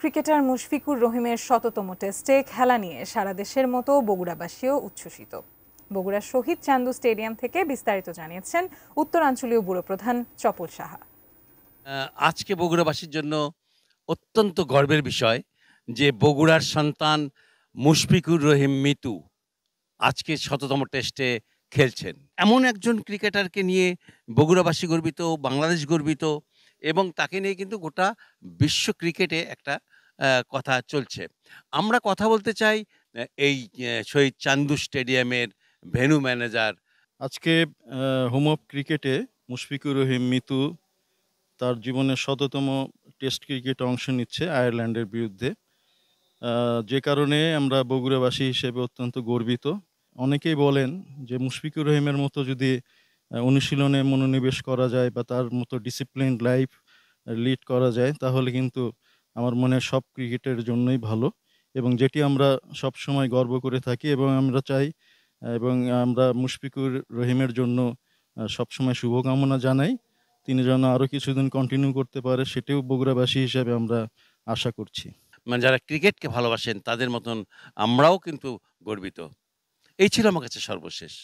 Cricketer Mushfiqur রহিমের শততম টেস্টে খেলা নিয়ে সারা দেশের মতো বগুড়াবাসীও উচ্ছ্বসিত। বগুড়ার শহীদ চান্দু স্টেডিয়াম থেকে বিস্তারিত জানিয়েছেন উত্তরাঞ্চলীয় ব্যুরো প্রধান চপল সাহা। আজকে বগুড়াবাসীর জন্য অত্যন্ত গর্বের বিষয় যে বগুড়ার সন্তান মুশফিকুর রহিম মিতু আজকে শততম টেস্টে খেলছেন। এমন একজন ক্রিকেটারকে নিয়ে বগুড়াবাসী গর্বিত, বাংলাদেশ গর্বিত এবং তাকে নিয়ে কিন্তু গোটা বিশ্ব ক্রিকেটে একটা কথা চলছে। আমরা কথা বলতে চাই এই শহীদ চান্দু স্টেডিয়ামের ভেন্যু ম্যানেজার। আজকে হোম অফ ক্রিকেটে মুশফিকুর রহিম মিতু তার জীবনের শততম টেস্ট ক্রিকেটে অংশ নিচ্ছে আয়ারল্যান্ডের বিরুদ্ধে। যে কারণে আমরা বগুড়াবাসী হিসেবে অত্যন্ত গর্বিত। অনেকেই বলেন যে মুশফিকুর রহিমের মতো যদি অনুশীলনে মনোনিবেশ করা যায় বা তার মতো ডিসিপ্লিনড লাইফ লিড করা যায় তাহলে কিন্তু আমার মনে হয় সব ক্রিকেটের জন্যই ভালো, এবং যেটি আমরা সবসময় গর্ব করে থাকি এবং আমরা চাই এবং আমরা মুশফিকুর রহিমের জন্য সবসময় শুভকামনা জানাই। তিনি যেন আরও কিছুদিন কন্টিনিউ করতে পারে সেটিও বগুড়াবাসী হিসেবে আমরা আশা করছি। মানে যারা ক্রিকেটকে ভালোবাসেন তাদের মতন আমরাও কিন্তু গর্বিত। এই ছিল আমার কাছে সর্বশেষ।